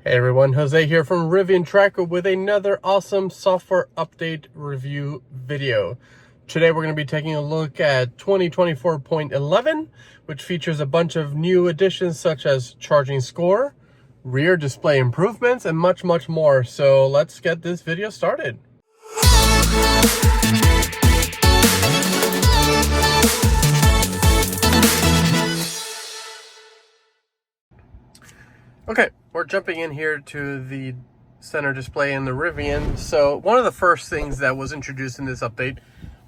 Hey everyone, Jose here from Rivian Tracker with another awesome software update review video. Today we're going to be taking a look at 2024.11, which features a bunch of new additions such as charging score, rear display improvements, and much more. So let's get this video started. Okay, we're jumping in here to the center display in the Rivian. So one of the first things that was introduced in this update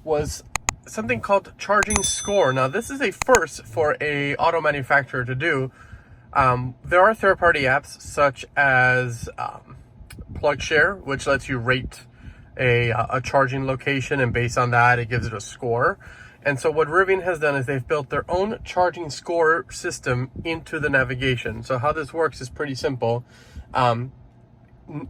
was something called charging score. Now this is a first for a auto manufacturer to do. There are third-party apps such as PlugShare, which lets you rate a charging location, and based on that it gives it a score. And so what Rivian has done is they've built their own charging score system into the navigation. So how this works is pretty simple.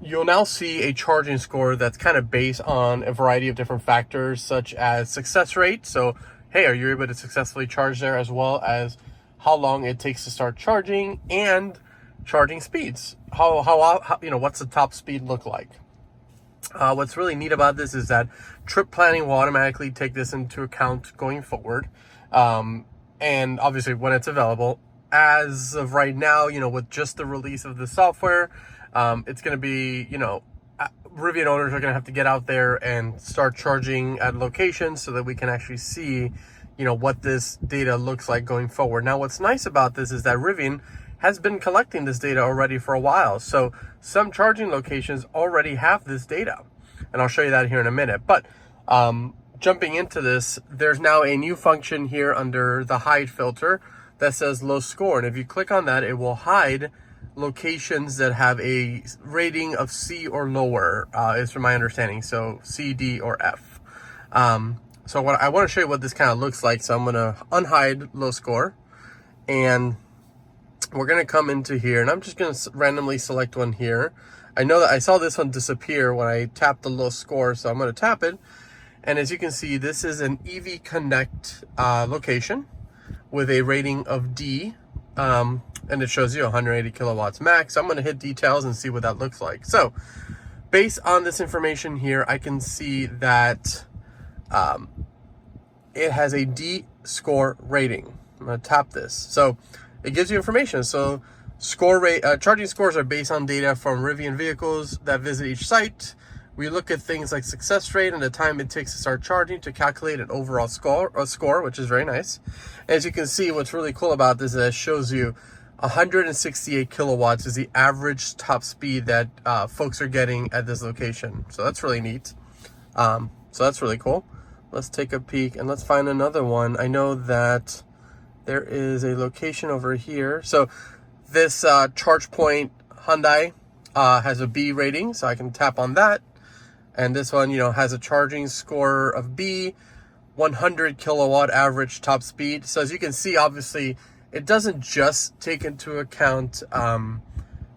You'll now see a charging score that's kind of based on a variety of different factors, such as success rate. So, hey, are you able to successfully charge there, as well as how long it takes to start charging, and charging speeds. How what's the top speed look like? What's really neat about this is that trip planning will automatically take this into account going forward. And obviously when it's available, as of right now, with just the release of the software, it's going to be, Rivian owners are going to have to get out there and start charging at locations so that we can actually see, what this data looks like going forward. Now, what's nice about this is that Rivian has been collecting this data already for a while. So some charging locations already have this data, and I'll show you that here in a minute. But jumping into this, there's now a new function here under the hide filter that says low score. And if you click on that, it will hide locations that have a rating of C or lower, is from my understanding. So C, D, or F. So I want to show you what this kind of looks like. So I'm going to unhide low score, and we're going to come into here, and I'm just going to randomly select one here. I know that I saw this one disappear when I tapped the low score, so I'm going to tap it. And as you can see, this is an EV Connect location with a rating of D, and it shows you 180 kilowatts max. So I'm going to hit details and see what that looks like. So based on this information here, I can see that it has a D score rating. I'm going to tap this. So it gives you information. So charging scores are based on data from Rivian vehicles that visit each site. We look at things like success rate and the time it takes to start charging to calculate an overall score, which is very nice. As you can see, what's really cool about this is it shows you 168 kilowatts is the average top speed that folks are getting at this location. So that's really neat. So that's really cool. Let's take a peek and let's find another one. I know that there is a location over here. So this ChargePoint Hyundai has a B rating, so I can tap on that. And this one, has a charging score of B, 100 kilowatt average top speed. So as you can see, obviously, it doesn't just take into account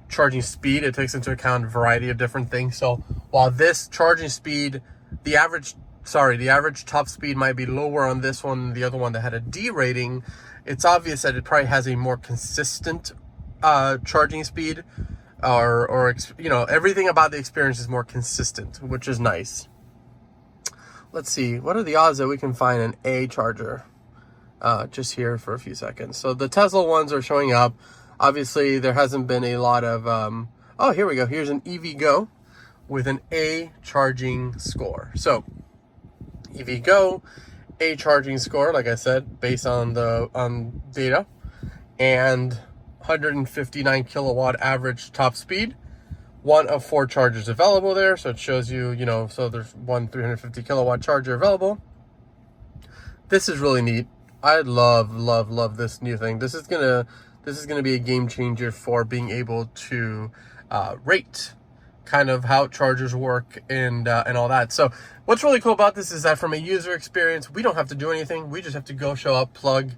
charging speed. It takes into account a variety of different things. So while this charging speed, the average top speed might be lower on this one than the other one that had a D rating, it's obvious that it probably has a more consistent charging speed, or everything about the experience is more consistent, which is nice. Let's see, what are the odds that we can find an A charger just here for a few seconds? So the Tesla ones are showing up. Obviously, there hasn't been a lot of oh, here we go. Here's an EVgo with an A charging score. So EVgo, A charging score, like I said, based on data, and 159 kilowatt average top speed. One of 4 chargers available there, so it shows you, so there's one 350 kilowatt charger available. This is really neat. I love this new thing. This is gonna be a game changer for being able to rate kind of how chargers work and all that. So what's really cool about this is that from a user experience, we don't have to do anything. We just have to go show up, plug,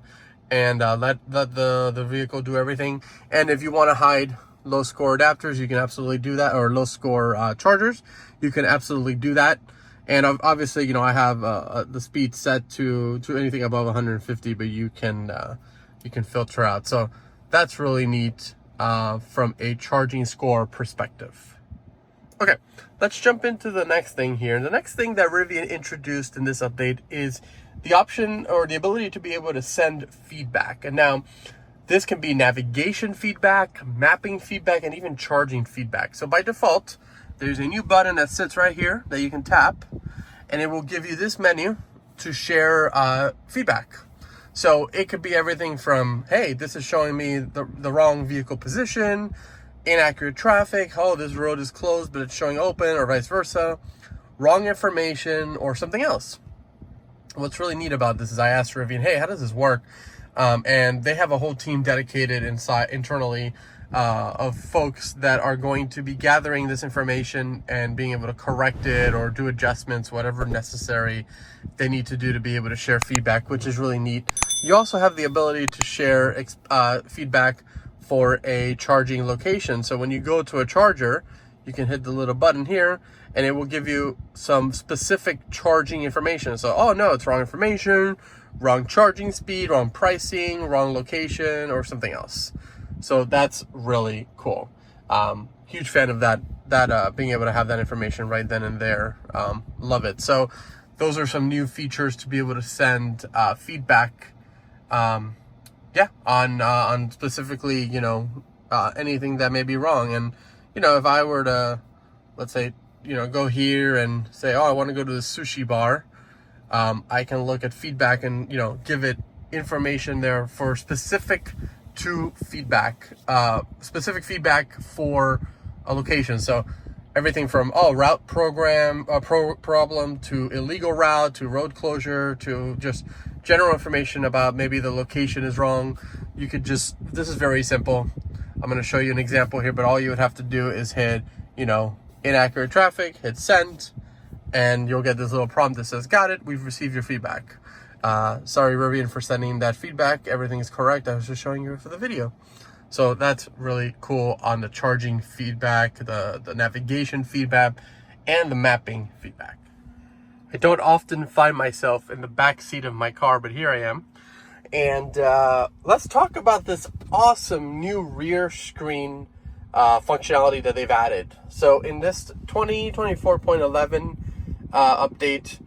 and let the vehicle do everything. And if you want to hide low score adapters, you can absolutely do that, or low score chargers, you can absolutely do that. And obviously, I have the speed set to anything above 150, but you can filter out. So that's really neat. from a charging score perspective. Okay, let's jump into the next thing here. The next thing that Rivian introduced in this update is the option or the ability to be able to send feedback. And now this can be navigation feedback, mapping feedback, and even charging feedback. So by default, there's a new button that sits right here that you can tap, and it will give you this menu to share feedback. So it could be everything from, hey, this is showing me the wrong vehicle position, inaccurate traffic, oh, this road is closed, but it's showing open, or vice versa, wrong information, or something else. What's really neat about this is I asked Rivian, hey, how does this work? And they have a whole team dedicated internally of folks that are going to be gathering this information and being able to correct it or do adjustments, whatever necessary they need to do to be able to share feedback, which is really neat. You also have the ability to share feedback for a charging location. So when you go to a charger, you can hit the little button here and it will give you some specific charging information. So, oh no, it's wrong information, wrong charging speed, wrong pricing, wrong location, or something else. So that's really cool. Huge fan of that being able to have that information right then and there. Love it. So those are some new features to be able to send feedback on specifically, anything that may be wrong. And, if I were to, let's say, go here and say, oh, I want to go to the sushi bar, I can look at feedback and, give it information there for specific feedback for a location. So everything from, route problem to illegal route to road closure to just general information about maybe the location is wrong. This is very simple. I'm going to show you an example here, but all you would have to do is hit, inaccurate traffic, hit send, and you'll get this little prompt that says, got it, we've received your feedback. Sorry, Rivian, for sending that feedback. Everything is correct. I was just showing you for the video. So that's really cool on the charging feedback, the navigation feedback, and the mapping feedback. I don't often find myself in the back seat of my car, but here I am. And let's talk about this awesome new rear screen functionality that they've added. So in this 2024.11 update,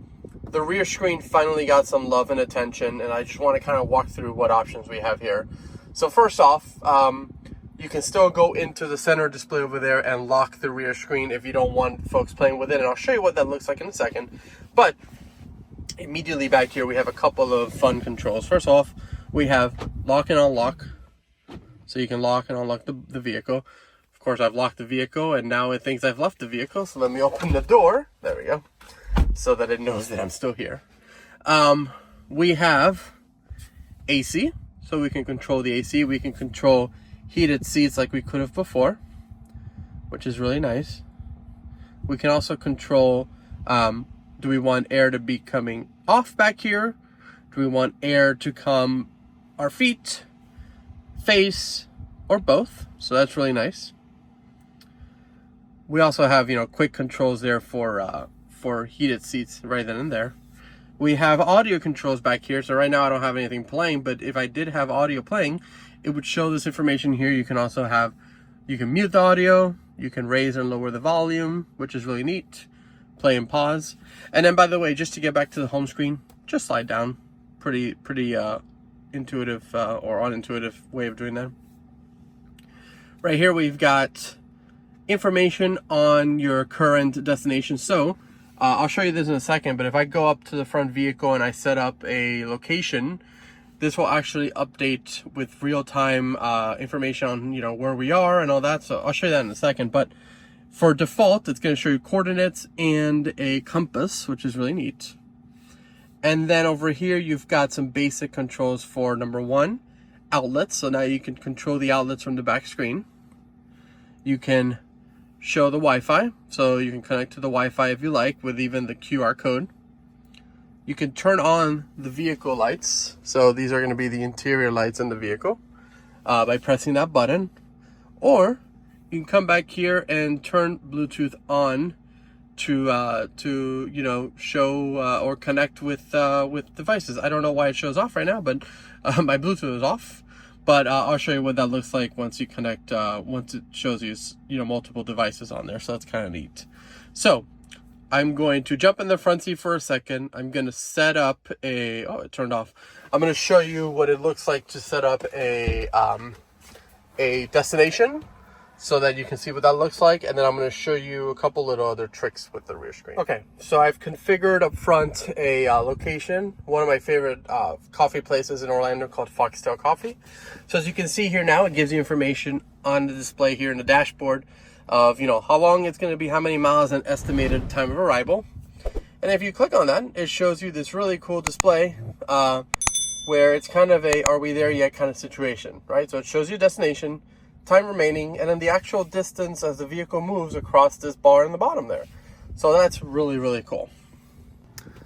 the rear screen finally got some love and attention, and I just want to kind of walk through what options we have here. So first off, you can still go into the center display over there and lock the rear screen if you don't want folks playing with it, and I'll show you what that looks like in a second. But immediately back here, we have a couple of fun controls. First off, we have lock and unlock, so you can lock and unlock the vehicle. Of course, I've locked the vehicle, and now it thinks I've left the vehicle, so let me open the door. There we go. So that it knows that I'm still here. We have AC, so we can control the AC. We can control heated seats like we could have before, which is really nice. We can also control, do we want air to be coming off back here? Do we want air to come our feet, face, or both? So that's really nice. We also have, quick controls there for heated seats right then and there. We have audio controls back here. So right now I don't have anything playing, but if I did have audio playing, it would show this information here. You can also you can mute the audio, you can raise and lower the volume, which is really neat. Play and pause. And then, by the way, just to get back to the home screen, just slide down. Pretty intuitive or unintuitive way of doing that. Right here we've got information on your current destination. So I'll show you this in a second, but if I go up to the front vehicle and I set up a location, this will actually update with real-time information on where we are and all that. So I'll show you that in a second. But for default, it's going to show you coordinates and a compass, which is really neat. And then over here, you've got some basic controls for number one, outlets. So now you can control the outlets from the back screen. You can show the Wi-Fi, so you can connect to the Wi-Fi if you like, with even the QR code. You can turn on the vehicle lights, so these are going to be the interior lights in the vehicle, by pressing that button. Or you can come back here and turn Bluetooth on to show or connect with devices. I don't know why it shows off right now, but my Bluetooth is off. But I'll show you what that looks like once you connect, once it shows you, multiple devices on there. So that's kind of neat. So I'm going to jump in the front seat for a second. I'm going to set up oh, it turned off. I'm going to show you what it looks like to set up a destination so that you can see what that looks like. And then I'm going to show you a couple little other tricks with the rear screen. Okay, so I've configured up front a location, one of my favorite coffee places in Orlando called Foxtail Coffee. So as you can see here now, it gives you information on the display here in the dashboard of, how long it's going to be, how many miles, and estimated time of arrival. And if you click on that, it shows you this really cool display where it's kind of a are we there yet kind of situation, right? So it shows you destination, time remaining, and then the actual distance as the vehicle moves across this bar in the bottom there. So that's really, really cool.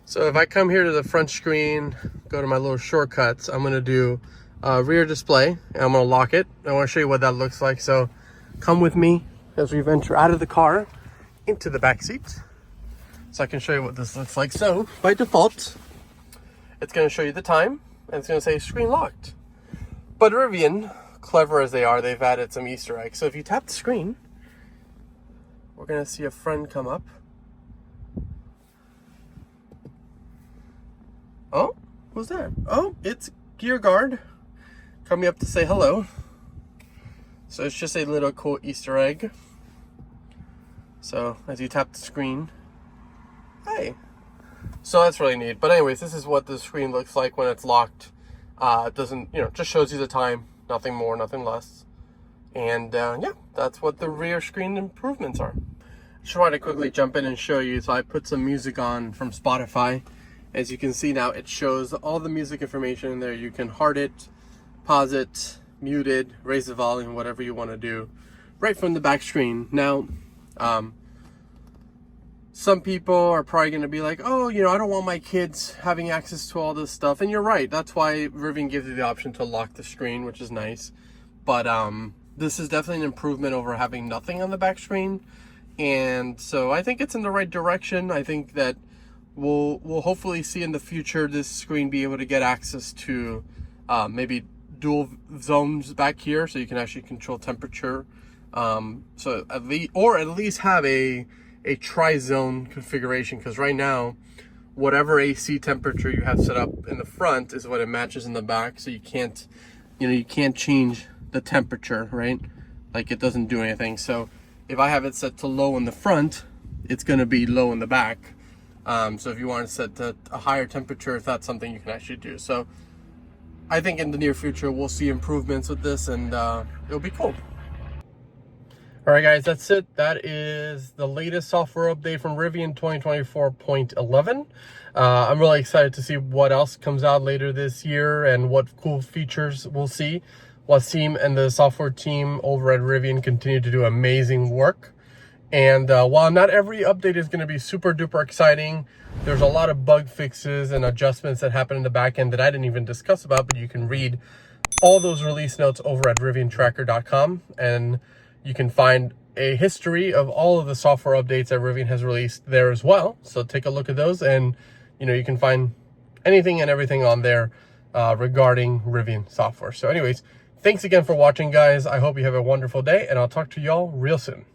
So if I come here to the front screen, go to my little shortcuts, I'm going to do rear display, and I'm going to lock it. I want to show you what that looks like. So come with me as we venture out of the car into the back seat so I can show you what this looks like. So by default, it's going to show you the time, and it's going to say screen locked. But Rivian, clever as they are, they've added some Easter eggs. So if you tap the screen, we're going to see a friend come up. Oh, who's that? Oh, it's Gear Guard coming up to say hello. So it's just a little cool Easter egg. So as you tap the screen, hey. So that's really neat. But anyways, this is what the screen looks like when it's locked. It doesn't, just shows you the time, nothing more, nothing less. And yeah, that's what the rear screen improvements are. Just wanted to quickly jump in and show you. So I put some music on from Spotify. As you can see now, it shows all the music information in there. You can heart it, pause it, mute it, raise the volume, whatever you want to do, right from the back screen. Now, some people are probably going to be like, oh, I don't want my kids having access to all this stuff. And you're right. That's why Rivian gives you the option to lock the screen, which is nice. But this is definitely an improvement over having nothing on the back screen. And so I think it's in the right direction. I think that we'll hopefully see in the future this screen be able to get access to maybe dual zones back here, so you can actually control temperature. So at least have a tri-zone configuration, because right now whatever AC temperature you have set up in the front is what it matches in the back. So you can't change the temperature, right? Like, it doesn't do anything. So if I have it set to low in the front, it's going to be low in the back. So if you want to set to a higher temperature, if that's something you can actually do. So I think in the near future we'll see improvements with this, and it'll be cool. All right, guys, that's it. That is the latest software update from Rivian 2024.11. I'm really excited to see what else comes out later this year and what cool features we'll see. Wasim and the software team over at Rivian continue to do amazing work. And while not every update is going to be super duper exciting, there's a lot of bug fixes and adjustments that happen in the back end that I didn't even discuss about, but you can read all those release notes over at riviantracker.com, and you can find a history of all of the software updates that Rivian has released there as well. So take a look at those, and you can find anything and everything on there regarding Rivian software. So anyways, thanks again for watching, guys. I hope you have a wonderful day, and I'll talk to y'all real soon.